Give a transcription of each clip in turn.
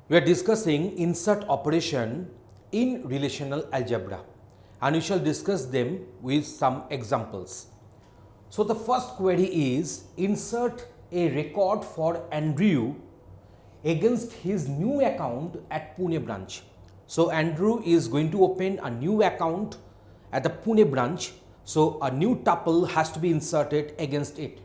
We are discussing insert operation in relational algebra, and we shall discuss them with some examples. So the first query is insert a record for Andrew against his new account at Pune branch. So Andrew is going to open a new account at the Pune branch. So a new tuple has to be inserted against it.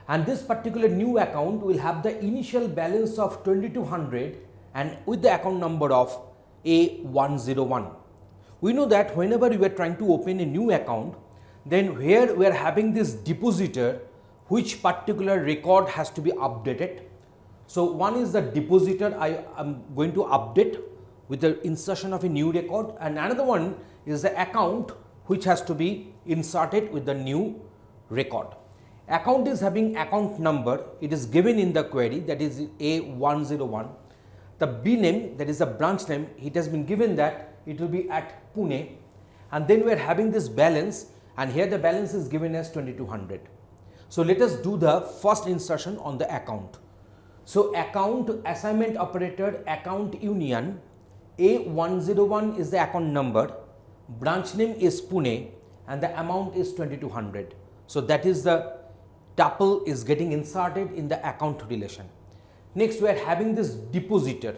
And this particular new account will have the initial balance of 2200 and with the account number of A101. We know that whenever we are trying to open a new account, then here we are having this depositor, which particular record has to be updated. So one is the depositor I am going to update with the insertion of a new record, and another one is the account which has to be inserted with the new record. Account is having account number, it is given in the query, that is A101. The B name, that is the branch name, it has been given that it will be at Pune, and then we are having this balance, and here the balance is given as 2200. So let us do the first insertion on the account. So account assignment operator account union, A101 is the account number, branch name is Pune, and the amount is 2200. So that is the tuple is getting inserted in the account relation. Next we are having this depositor.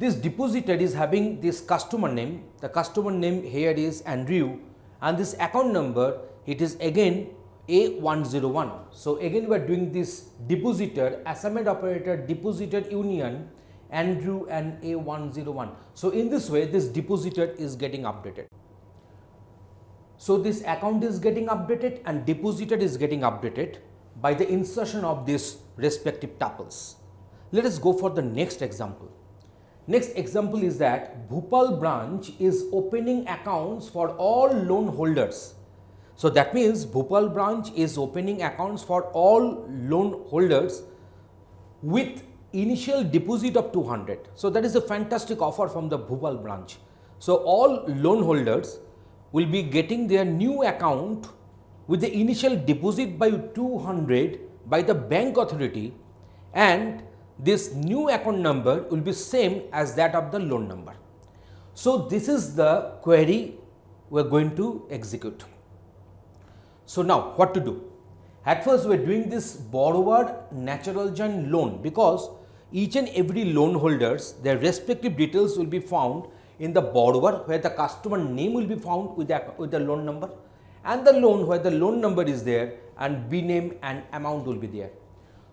This depositor is having this customer name. The customer name here is Andrew, and this account number, it is again A101. So again we are doing this depositor assignment operator depositor union Andrew and A101. So in this way this depositor is getting updated. So this account is getting updated and depositor is getting updated by the insertion of these respective tuples. Let us go for the next example. Next example is that Bhopal branch is opening accounts for all loan holders. So that means Bhopal branch is opening accounts for all loan holders with initial deposit of 200. So that is a fantastic offer from the Bhopal branch. So all loan holders will be getting their new account with the initial deposit by 200 by the bank authority, and this new account number will be same as that of the loan number. So this is the query we are going to execute. So now what to do? At first we are doing this borrower natural join loan, because each and every loan holders, their respective details will be found in the borrower, where the customer name will be found with the loan number, and the loan where the loan number is there, and B name and amount will be there.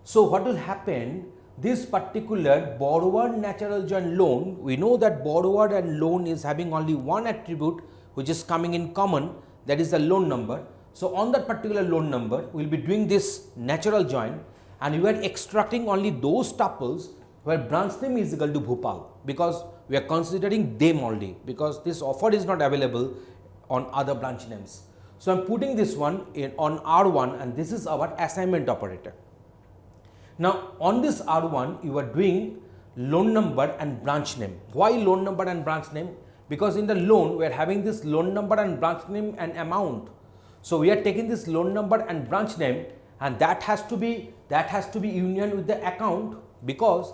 So what will happen? This particular borrower natural join loan, we know that borrower and loan is having only one attribute which is coming in common, that is the loan number. So on that particular loan number we will be doing this natural join, and we are extracting only those tuples where branch name is equal to Bhopal, because we are considering them only, because this offer is not available on other branch names. So I am putting this one in on R1, and this is our assignment operator. Now on this R1 you are doing loan number and branch name. Why loan number and branch name? Because in the loan we are having this loan number and branch name and amount. So we are taking this loan number and branch name, and that has to be union with the account, because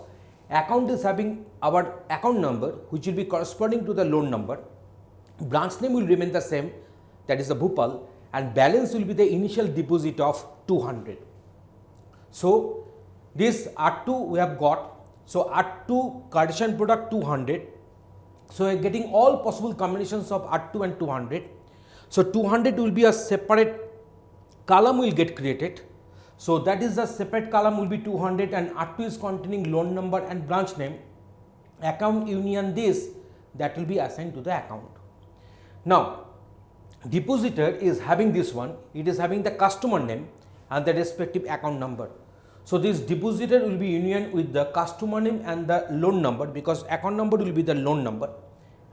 account is having our account number which will be corresponding to the loan number. Branch name will remain the same, that is the Bhopal, and balance will be the initial deposit of 200. So this R2 we have got. So R2 Cartesian product 200. So we are getting all possible combinations of R2 and 200. So 200 will be a separate column will get created. So that is the separate column will be 200, and R2 is containing loan number and branch name. Account union this, that will be assigned to the account. Now depositor is having this one, it is having the customer name and the respective account number. So this depositor will be union with the customer name and the loan number, because account number will be the loan number,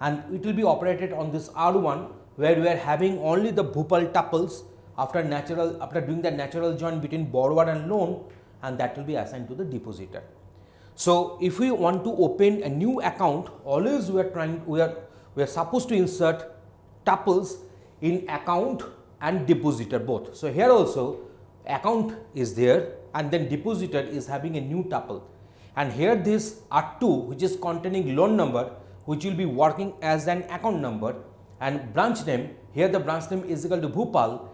and it will be operated on this R1, where we are having only the Bhopal tuples after doing the natural join between borrower and loan, and that will be assigned to the depositor. So if we want to open a new account, always we are supposed to insert tuples in account and depositor both. So here also account is there, and then depositor is having a new tuple, and here this R2 which is containing loan number which will be working as an account number, and branch name, here the branch name is equal to Bhopal,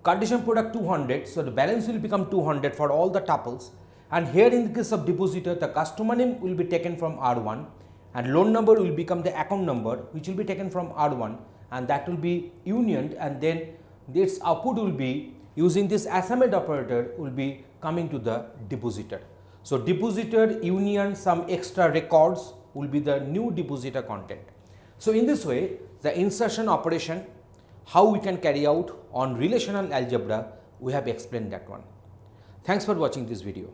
condition product 200, so the balance will become 200 for all the tuples, and here in the case of depositor the customer name will be taken from R1 and loan number will become the account number which will be taken from R1, and that will be unioned, and then its output will be using this assignment operator will be coming to the depositor. So depositor union some extra records will be the new depositor content. So in this way the insertion operation how we can carry out on relational algebra we have explained that one. Thanks for watching this video.